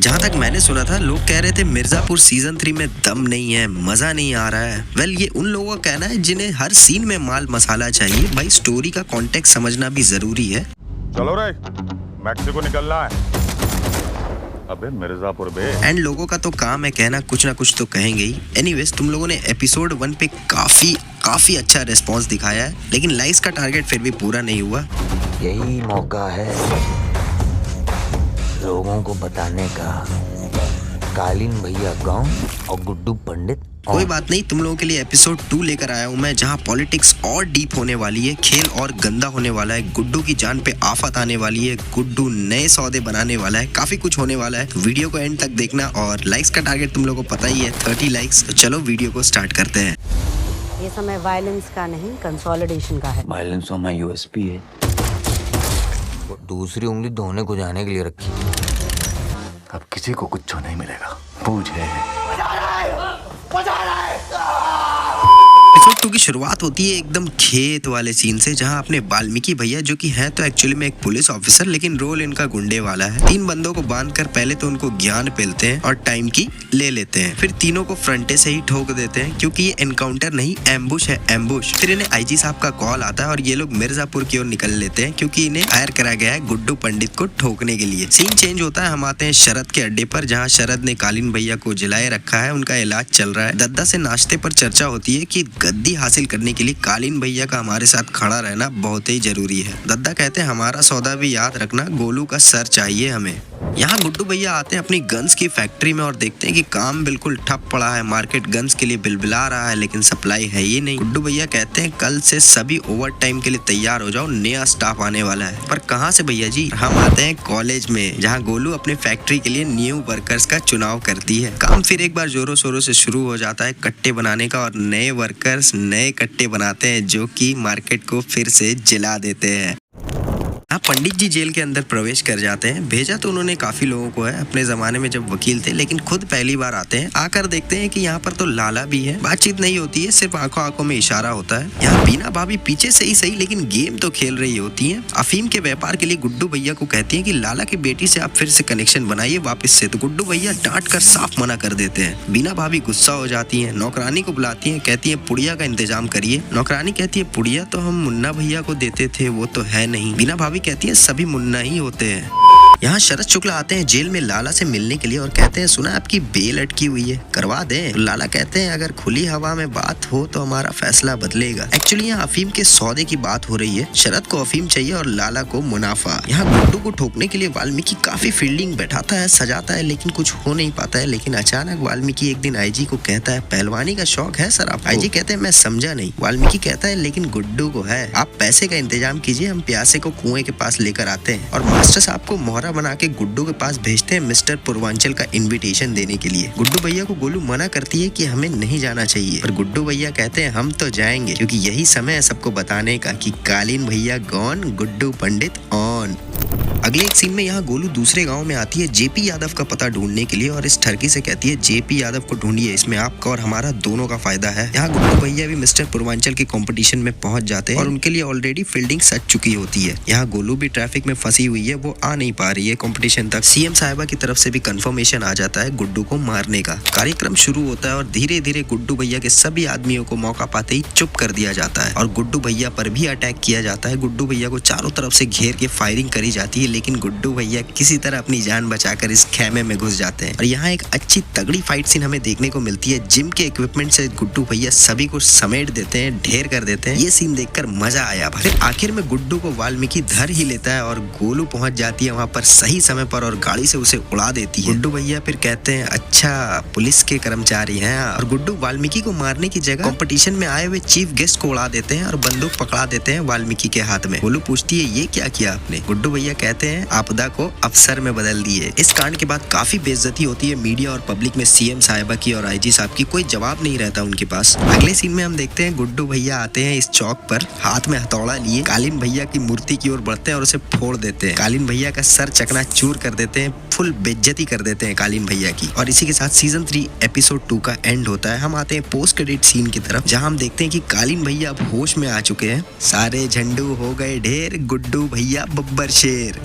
जहाँ तक मैंने सुना था लोग कह रहे थे मिर्जापुर सीजन 3 में दम नहीं है, मजा नहीं आ रहा है। वेल ये उन लोगों का कहना है जिन्हें हर सीन में माल मसाला चाहिए। भाई स्टोरी का कॉन्टेक्स्ट समझना भी जरूरी है। चलो रे, मैक्सिको निकलना है। अबे मिर्जापुर बे। एंड लोगों का तो काम है कहना, कुछ ना कुछ तो कहेंगे ही। एनीवेज तुम लोगों ने एपिसोड 1 पे काफी अच्छा रिस्पॉन्स दिखाया है, लेकिन लाइक्स का टारगेट फिर भी पूरा नहीं हुआ। यही मौका है लोगों को बताने का, कालीन भैया कौन और गुड्डू पंडित। कोई बात नहीं, तुम लोगों के लिए एपिसोड 2 लेकर आया हूँ मैं, जहाँ पॉलिटिक्स और डीप होने वाली है, खेल और गंदा होने वाला है, गुड्डू की जान पे आफत आने वाली है, गुड्डू नए सौदे बनाने वाला है, काफी कुछ होने वाला है। वीडियो को एंड तक देखना और लाइक्स का टारगेट तुम लोगों को पता ही है, 30 लाइक्स। तो चलो वीडियो को स्टार्ट करते हैं। ये समय वायलेंस का नहीं, कंसोलिडेशन का है। वायलेंस हमारा यूएसपी है। वो दूसरी उंगली धोने को जाने के लिए रखी। अब किसी को कुछ नहीं मिलेगा। पूछे एपिसोड 2 की शुरुआत होती है एकदम खेत वाले सीन से, जहां अपने वाल्मीकि भैया जो कि हैं तो एक्चुअली में एक पुलिस ऑफिसर, लेकिन रोल इनका गुंडे वाला है। 3 बंदों को बांधकर पहले तो उनको ज्ञान पेलते हैं और टाइम की ले लेते हैं। फिर तीनों को फ्रंटे से ही ठोक देते हैं, क्योंकि ये एनकाउंटर नहीं एम्बुश है, एम्बुश। फिर इन्हें आईजी साहब का कॉल आता है और ये लोग मिर्जापुर की ओर निकल लेते हैं, क्योंकि इन्हें हायर करा गया है गुड्डू पंडित को ठोकने के लिए। सीन चेंज होता है, हम आते हैं शरद के अड्डे पर, जहाँ शरद ने कालीन भैया को जिलाए रखा है, उनका इलाज चल रहा है। दद्दा से नाश्ते पर चर्चा होती है कि गद्दी हासिल करने के लिए कालीन भैया का हमारे साथ खड़ा रहना बहुत ही जरूरी है। दद्दा कहते हैं हमारा सौदा भी याद रखना, गोलू का सर चाहिए हमें। यहाँ गुड्डू भैया आते हैं अपनी गन्स की फैक्ट्री में और देखते हैं कि काम बिल्कुल ठप पड़ा है, मार्केट गन्स के लिए बिलबिला रहा है, लेकिन सप्लाई है ही नहीं। गुड्डू भैया कहते हैं कल से सभी ओवर टाइम के लिए तैयार हो जाओ, नया स्टाफ आने वाला है। पर कहाँ से भैया जी? हम आते हैं कॉलेज में, जहाँ गोलू अपने फैक्ट्री के लिए न्यू वर्कर्स का चुनाव करती है। काम फिर एक बार जोरों शोरों से शुरू हो जाता है कट्टे बनाने का, और नए वर्कर्स नए कट्टे बनाते हैं जो कि मार्केट को फिर से जला देते हैं। पंडित जी जेल के अंदर प्रवेश कर जाते हैं। भेजा तो उन्होंने काफी लोगों को है, अपने जमाने में जब वकील थे, लेकिन खुद पहली बार आते हैं। आकर देखते हैं कि यहाँ पर तो लाला भी है। बातचीत नहीं होती है, सिर्फ आंखों आंखों में इशारा होता है। यहाँ बीना भाभी पीछे से ही सही लेकिन गेम तो खेल रही होती है। अफीम के व्यापार के लिए गुड्डू भैया को कहती है कि लाला की बेटी से आप फिर से कनेक्शन बनाइए वापस से, तो गुड्डू भैया डांट कर साफ मना कर देते हैं। बीना भाभी गुस्सा हो जाती है, नौकरानी को बुलाती है, कहती है पुड़िया का इंतजाम करिए। नौकरानी कहती है पुड़िया तो हम मुन्ना भैया को देते थे, वो तो है नहीं। बीना भाभी कहती है सभी मुन्ना ही होते हैं। यहाँ शरद शुक्ला आते हैं जेल में लाला से मिलने के लिए और कहते हैं सुना आपकी बेल अटकी हुई है, करवा दें। लाला कहते हैं अगर खुली हवा में बात हो तो हमारा फैसला बदलेगा। एक्चुअली यहाँ अफीम के सौदे की बात हो रही है। शरद को अफीम चाहिए और लाला को मुनाफा। यहाँ गुड्डू को ठोकने के लिए वाल्मीकि काफी फील्डिंग बैठाता है, सजाता है, लेकिन कुछ हो नहीं पाता है। लेकिन अचानक वाल्मीकि एक दिन आईजी को कहता है पहलवानी का शौक है सर आप? आईजी कहते हैं मैं समझा नहीं। वाल्मीकि कहता है लेकिन गुड्डू को है, आप पैसे का इंतजाम कीजिए, हम प्यासे को कुएं के पास लेकर आते हैं। और मास्टर साहब को मोहरा बना के गुड्डू के पास भेजते हैं मिस्टर पूर्वांचल का इनविटेशन देने के लिए। गुड्डू भैया को गोलू मना करती है कि हमें नहीं जाना चाहिए, पर गुड्डू भैया कहते हैं हम तो जाएंगे, क्योंकि यही समय है सबको बताने का कि कालीन भैया गॉन, गुड्डू पंडित ऑन। अगले एक सीन में यहाँ गोलू दूसरे गांव में आती है जेपी यादव का पता ढूंढने के लिए, और इस ठरकी से कहती है जेपी यादव को ढूंढिए, इसमें आपका और हमारा दोनों का फायदा है। यहाँ गुड्डू भैया भी मिस्टर पूर्वांचल के कंपटीशन में पहुंच जाते हैं और उनके लिए ऑलरेडी फील्डिंग सज चुकी होती है। यहाँ गोलू भी ट्रैफिक में फंसी हुई है, वो आ नहीं पा रही है कंपटीशन तक। सीएम साहिबा की तरफ से भी कंफर्मेशन आ जाता है गुड्डू को मारने का। कार्यक्रम शुरू होता है और धीरे धीरे गुड्डू भैया के सभी आदमियों को मौका पाते ही चुप कर दिया जाता है और गुड्डू भैया पर भी अटैक किया जाता है। गुड्डू भैया को चारों तरफ से घेर के फायरिंग करी जाती है, लेकिन गुड्डू भैया किसी तरह अपनी जान बचाकर इस खेमे में घुस जाते हैं। और यहाँ एक अच्छी तगड़ी फाइट सीन हमें देखने को मिलती है। जिम के इक्विपमेंट से गुड्डू भैया सभी को समेट देते हैं, ढेर कर देते हैं। ये सीन देखकर मजा आया भाई। फिर आखिर में गुड्डू को वाल्मीकि धर ही लेता है और गोलू पहुंच जाती है वहां पर सही समय पर और गाड़ी से उसे उड़ा देती है। गुड्डू भैया फिर कहते हैं अच्छा पुलिस के कर्मचारी हैं, और गुड्डू वाल्मीकि को मारने की जगह कंपटीशन में आए हुए चीफ गेस्ट को उड़ा देते हैं और बंदूक पकड़ा देते हैं वाल्मीकि के हाथ में। गोलू पूछती है ये क्या किया आपने? गुड्डू भैया कहते हैं आपदा को अफसर में बदल दिए। इस कांड के बाद काफी बेइज्जती होती है मीडिया और पब्लिक में। सीएम साहिबा की और आईजी साहब की कोई जवाब नहीं रहता उनके पास। अगले सीन में हम देखते हैं गुड्डू भैया आते हैं इस चौक पर, हाथ में हथौड़ा लिए कालीन भैया की मूर्ति की ओर बढ़ते हैं और उसे फोड़ देते हैं। कालीन भैया का सर चकनाचूर कर देते हैं, फुल बेइज्जती कर देते हैं कालीन भैया की। और इसी के साथ सीजन 3 एपिसोड 2 का एंड होता है। हम आते हैं पोस्ट क्रेडिट सीन की तरफ, जहां हम देखते हैं कि कालीन भैया अब होश में आ चुके हैं। सारे झंडू हो गए ढेर, गुड्डू भैया बब्बर शेर।